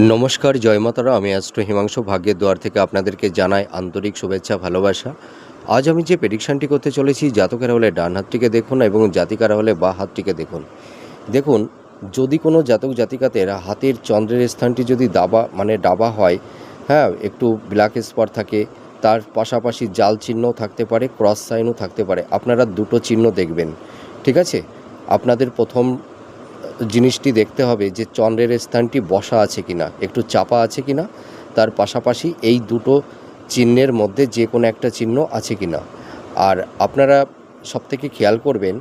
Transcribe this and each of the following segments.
নমস্কার, জয় মাতারা। আমি অ্যাস্ট্রো হিমাংশু ভাগ্যের দুয়ার থেকে আপনাদেরকে জানাই আন্তরিক শুভেচ্ছা, ভালোবাসা। আজ আমি যে প্রেডিকশানটি করতে চলেছি, জাতকেরা হলে ডান হাতটিকে দেখুন এবং জাতিকারা হলে বাঁ হাতটিকে দেখুন। দেখুন, যদি কোনো জাতক জাতিকাদের হাতের চন্দ্রের স্থানটি যদি ডাবা হয়, হ্যাঁ, একটু ব্ল্যাক স্পট থাকে, তার পাশাপাশি জাল চিহ্নও থাকতে পারে, ক্রস সাইনও থাকতে পারে, আপনারা দুটো চিহ্ন দেখবেন। ঠিক আছে? আপনাদের প্রথম জিনিসটি দেখতে হবে যে চন্দ্রের স্থানটি বসা আছে কিনা, একটু চাপা আছে কিনা, তার পাশাপাশি এই দুটো চিহ্নের মধ্যে যে কোনো একটা চিহ্ন আছে কিনা। আর আপনারা সবথেকে খেয়াল করবেন,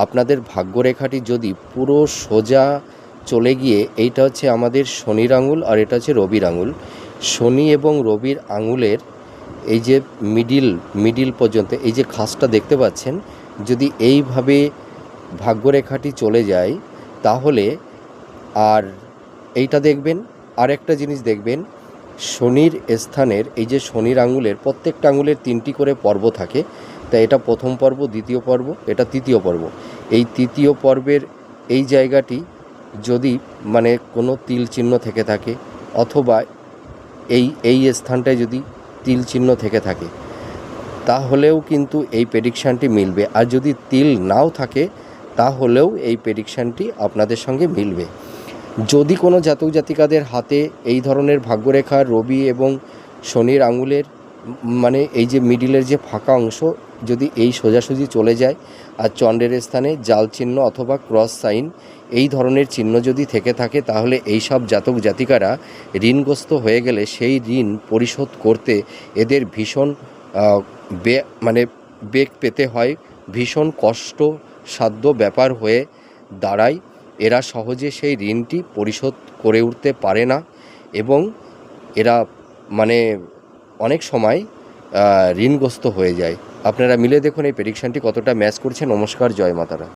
আপনাদের ভাগ্যরেখাটি যদি পুরো সোজা চলে গিয়ে, এইটা হচ্ছে আমাদের শনির আঙুল আর এটা হচ্ছে রবির আঙুল, শনি এবং রবির আঙুলের এই যে মিডিল পর্যন্ত এই যে খাসটা দেখতে পাচ্ছেন, যদি এইভাবে ভাগ্যরেখাটি চলে যায় তাহলে, আর এইটা দেখবেন, আর একটা জিনিস দেখবেন, শনির স্থানের এই যে শনির আঙুলের প্রত্যেকটা আঙুলের 3টি করে পর্ব থাকে। তাই এটা প্রথম পর্ব, দ্বিতীয় পর্ব, এটা তৃতীয় পর্ব। এই তৃতীয় পর্বের এই জায়গাটি যদি কোনো তিল চিহ্ন থেকে থাকে, অথবা এই স্থানটায় যদি তিল চিহ্ন থেকে থাকে, তাহলেও কিন্তু এই প্রেডিকশানটি মিলবে। আর যদি তিল নাও থাকে তাহলেও এই প্রেডিকশানটি আপনাদের সঙ্গে মিলবে। যদি কোনো জাতক জাতিকাদের হাতে এই ধরনের ভাগ্যরেখা রবি এবং শনির আঙুলের এই যে মিডিলের যে ফাঁকা অংশ যদি এই সোজাসুজি চলে যায়, আর চন্দ্রের স্থানে জাল চিহ্ন অথবা ক্রস সাইন এই ধরনের চিহ্ন যদি থেকে থাকে, তাহলে এই সব জাতক জাতিকারা ঋণগ্রস্ত হয়ে গেলে সেই ঋণ পরিশোধ করতে এদের ভীষণ বেগ পেতে হয়, ভীষণ কষ্টসাধ্য ব্যাপার হয়ে দাঁড়ায়। এরা সহজে সেই ঋণটি পরিশোধ করে উঠতে পারে না এবং এরা অনেক সময় ঋণগ্রস্ত হয়ে যায়। আপনারা মিলে দেখুন এই প্রেডিকশানটি কতটা ম্যাচ করছে। নমস্কার, জয় মাতারা।